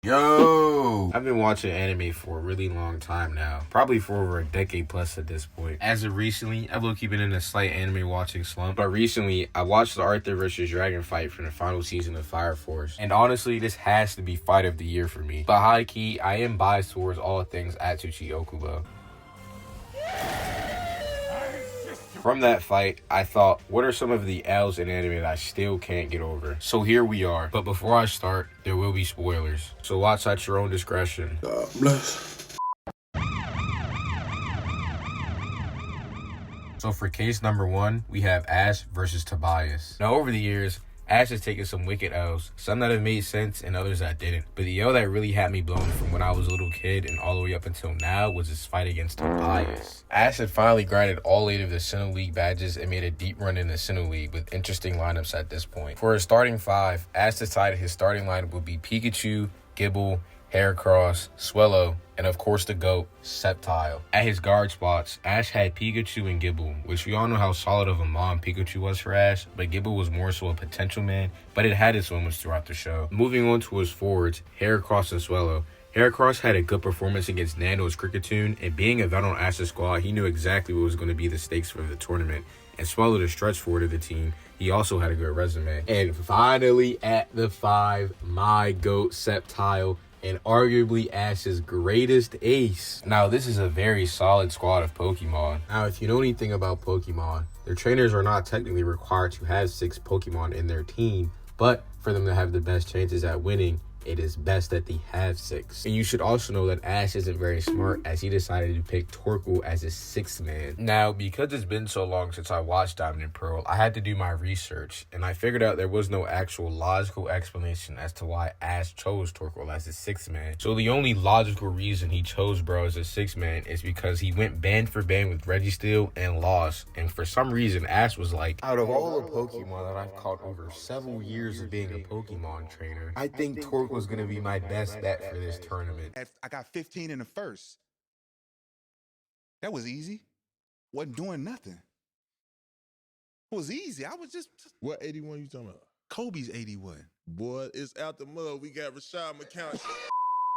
Yo! I've been watching anime for a really long time now. Probably for over a decade plus at this point. As of recently, I've low-key been in a slight anime watching slump. But recently, I watched the Arthur vs. Dragon fight from the final season of Fire Force. And honestly, this has to be fight of the year for me. But high-key, I am biased towards all things Atsushi Okubo. From that fight, I thought, what are some of the L's in anime that I still can't get over? So here we are. But before I start, there will be spoilers. So watch at your own discretion. God bless. So for case number 1, we have Ash versus Tobias. Now over the years, Ash has taken some wicked L's, some that have made sense and others that didn't. But the L that really had me blown from when I was a little kid and all the way up until now was his fight against Tobias. Ash had finally grinded all 8 of the Sinnoh League badges and made a deep run in the Sinnoh League with interesting lineups at this point. For his starting 5, Ash decided his starting lineup would be Pikachu, Gible, Heracross, Swellow, and of course the GOAT, Sceptile. At his guard spots, Ash had Pikachu and Gible, which we all know how solid of a mom Pikachu was for Ash, but Gible was more so a potential man, but it had its moments throughout the show. Moving on to his forwards, Heracross and Swellow. Heracross had a good performance against Nando's Kricketune, and being a vet on Ash's squad, he knew exactly what was going to be the stakes for the tournament. And Swellow, the stretch forward of the team, he also had a good resume. And finally at the 5, my GOAT, Sceptile, and arguably Ash's greatest ace. Now, this is a very solid squad of Pokemon. Now, if you know anything about Pokemon, their trainers are not technically required to have 6 Pokemon in their team, but for them to have the best chances at winning, it is best that they have 6. And you should also know that Ash isn't very smart, as he decided to pick Torkoal as his 6th man. Now, because it's been so long since I watched Diamond and Pearl, I had to do my research, and I figured out there was no actual logical explanation as to why Ash chose Torkoal as his 6th man. So the only logical reason he chose Bro as his 6th man is because he went band for band with Registeel and lost, and for some reason Ash was like, out of all the Pokemon that I've caught over several years of being a Pokemon trainer, I think Torkoal was going to be my best bet for this tournament. I got 15 in the first. That was easy. Wasn't doing nothing. It was easy. I was just... What 81 you talking about? Kobe's 81. Boy, it's out the mud. We got Rashad McCount.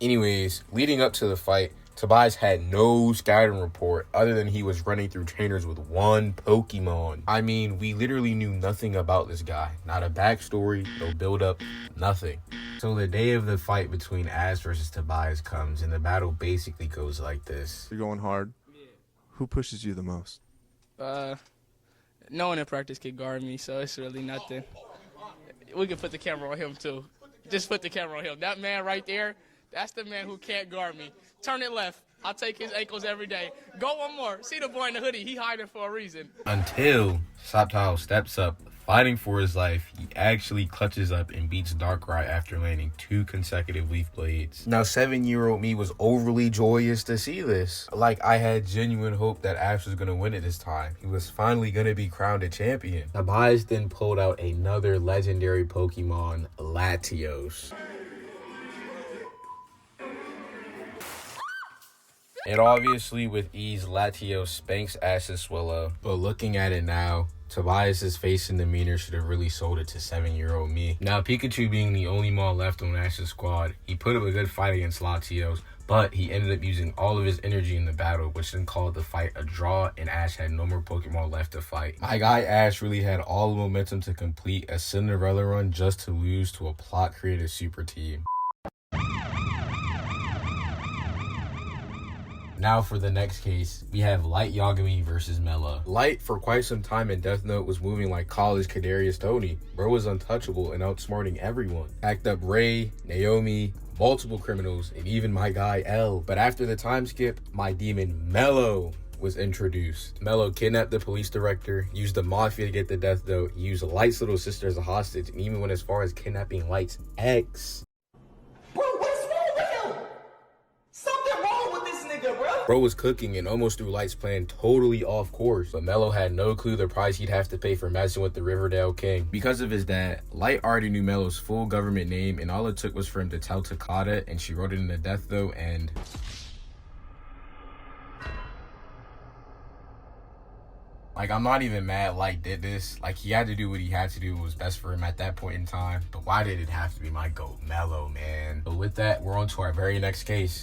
Anyways, leading up to the fight, Tobias had no scouting report other than he was running through trainers with 1 Pokemon. I mean, we literally knew nothing about this guy. Not a backstory, no build-up, nothing. So the day of the fight between Ash versus Tobias comes, and the battle basically goes like this. You're going hard? Yeah. Who pushes you the most? No one in practice can guard me, so it's really nothing. We can put the camera on him, too. Just put the camera on him. That man right there, that's the man who can't guard me. Turn it left. I'll take his ankles every day. Go one more. See the boy in the hoodie. He hiding for a reason. Until Sceptile steps up, fighting for his life. He actually clutches up and beats Darkrai after landing 2 consecutive Leaf Blades. Now, 7-year-old me was overly joyous to see this. Like, I had genuine hope that Ash was going to win it this time. He was finally going to be crowned a champion. Tobias then pulled out another legendary Pokemon, Latios. And obviously, with ease, Latios spanks Ash's Swellow. But looking at it now, Tobias's face and demeanor should have really sold it to 7-year-old me. Now, Pikachu being the only Mon left on Ash's squad, he put up a good fight against Latios, but he ended up using all of his energy in the battle, which then called the fight a draw, and Ash had no more Pokemon left to fight. My guy Ash really had all the momentum to complete a Cinderella run just to lose to a plot-created super team. Now for the next case, we have Light Yagami versus Mela. Light, for quite some time in Death Note, was moving like college Kadarius Toney. Bro was untouchable and outsmarting everyone. Packed up Ray, Naomi, multiple criminals, and even my guy L. But after the time skip, my demon Mello was introduced. Mello kidnapped the police director, used the mafia to get the Death Note, used Light's little sister as a hostage, and even went as far as kidnapping Light's ex. Bro was cooking and almost threw Light's plan totally off course, but Mello had no clue the price he'd have to pay for messing with the Riverdale King. Because of his dad, Light already knew Mello's full government name, and all it took was for him to tell Takada, and she wrote it in the Death Note, and... Like, I'm not even mad Light did this. Like, he had to do what he had to do. It was best for him at that point in time. But why did it have to be my GOAT, Mello, man? But with that, we're on to our very next case.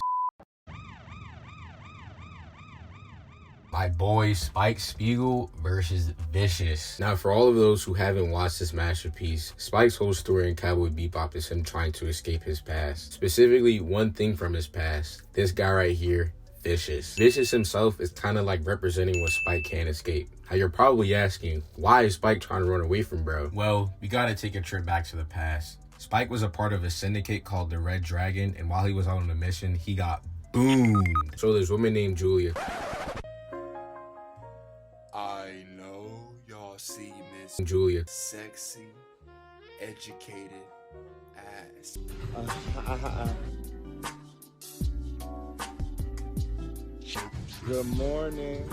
My boy Spike Spiegel versus Vicious. Now, for all of those who haven't watched this masterpiece, Spike's whole story in Cowboy Bebop is him trying to escape his past. Specifically, one thing from his past. This guy right here, Vicious. Vicious himself is kind of like representing what Spike can't escape. Now, you're probably asking, why is Spike trying to run away from bro? Well, we gotta take a trip back to the past. Spike was a part of a syndicate called the Red Dragon, and while he was on a mission, he got boomed. So there's a woman named Julia. I know y'all see Miss Julia. Sexy, educated ass. Good morning.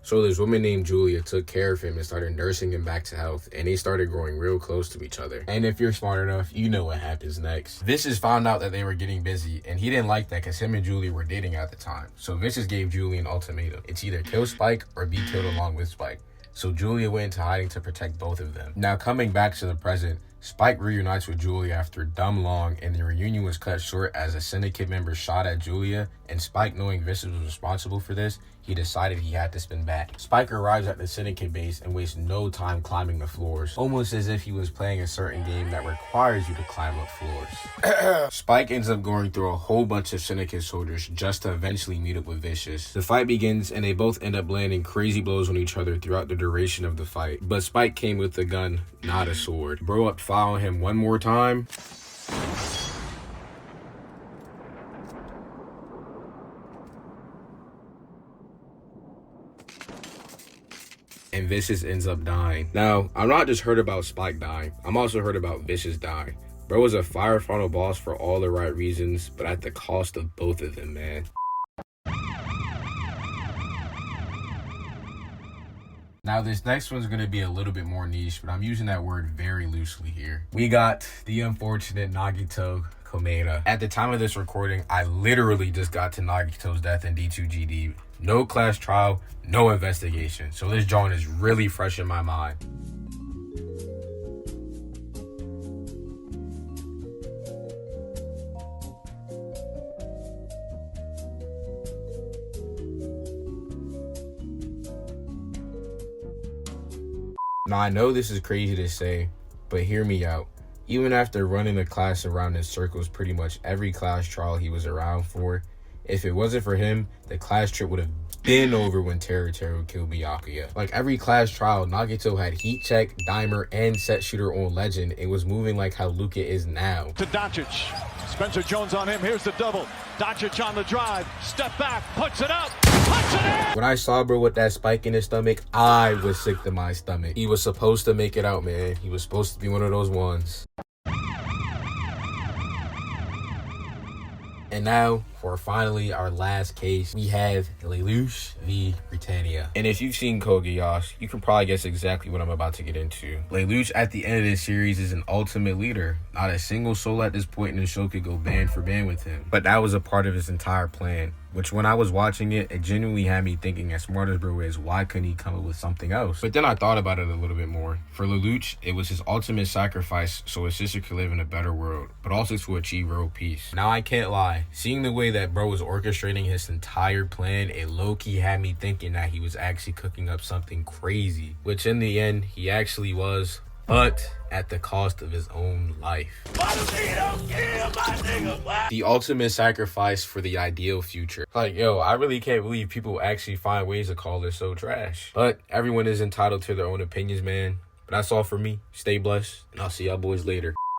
So this woman named Julia took care of him and started nursing him back to health, and they started growing real close to each other. And if you're smart enough, you know what happens next. Vicious found out that they were getting busy, and he didn't like that because him and Julia were dating at the time. So Vicious gave Julia an ultimatum. It's either kill Spike or be killed along with Spike. So Julia went into hiding to protect both of them. Now coming back to the present, Spike reunites with Julia after dumb long, and the reunion was cut short as a syndicate member shot at Julia, and Spike, knowing Vicious was responsible for this, he decided he had to spin back. Spike arrives at the syndicate base and wastes no time climbing the floors, almost as if he was playing a certain game that requires you to climb up floors. Spike ends up going through a whole bunch of syndicate soldiers just to eventually meet up with Vicious. The fight begins, and they both end up landing crazy blows on each other throughout the duration of the fight. But Spike came with a gun, not a sword. Bro up fire on him one more time. And Vicious ends up dying. Now, I'm not just heard about Spike dying, I'm also heard about Vicious dying. Bro was a fire final boss for all the right reasons, but at the cost of both of them, man. Now, this next one's going to be a little bit more niche, but I'm using that word very loosely here. We got the unfortunate Nagito Komeda. At the time of this recording, I literally just got to Nagito's death in D2GD. No class trial, no investigation. So this joint is really fresh in my mind. Now, I know this is crazy to say, but hear me out. Even after running the class around in circles pretty much every class trial he was around for, if it wasn't for him, the class trip would have been over when Teru killed Byakuya. Like every class trial, Nagito had heat check, dimer, and set shooter on legend and was moving like how Luka is now. To Doncic. Spencer Jones on him. Here's the double. Doncic on the drive. Step back. Puts it up. Puts it in. When I saw bro with that spike in his stomach, I was sick to my stomach. He was supposed to make it out, man. He was supposed to be one of those ones. And now, for finally our last case, we have Lelouch v. Britannia. And if you've seen Kogayashi, you can probably guess exactly what I'm about to get into. Lelouch at the end of this series is an ultimate leader. Not a single soul at this point in the show could go band for band with him. But that was a part of his entire plan. Which when I was watching it, it genuinely had me thinking, as smart as bro is, why couldn't he come up with something else? But then I thought about it a little bit more. For Lelouch, it was his ultimate sacrifice so his sister could live in a better world, but also to achieve world peace. Now I can't lie, seeing the way that bro was orchestrating his entire plan, it low-key had me thinking that he was actually cooking up something crazy. Which in the end, he actually was, but at the cost of his own life. The ultimate sacrifice for the ideal future. Like, yo, I really can't believe people actually find ways to call this so trash. But everyone is entitled to their own opinions, man. But that's all for me. Stay blessed, and I'll see y'all boys later.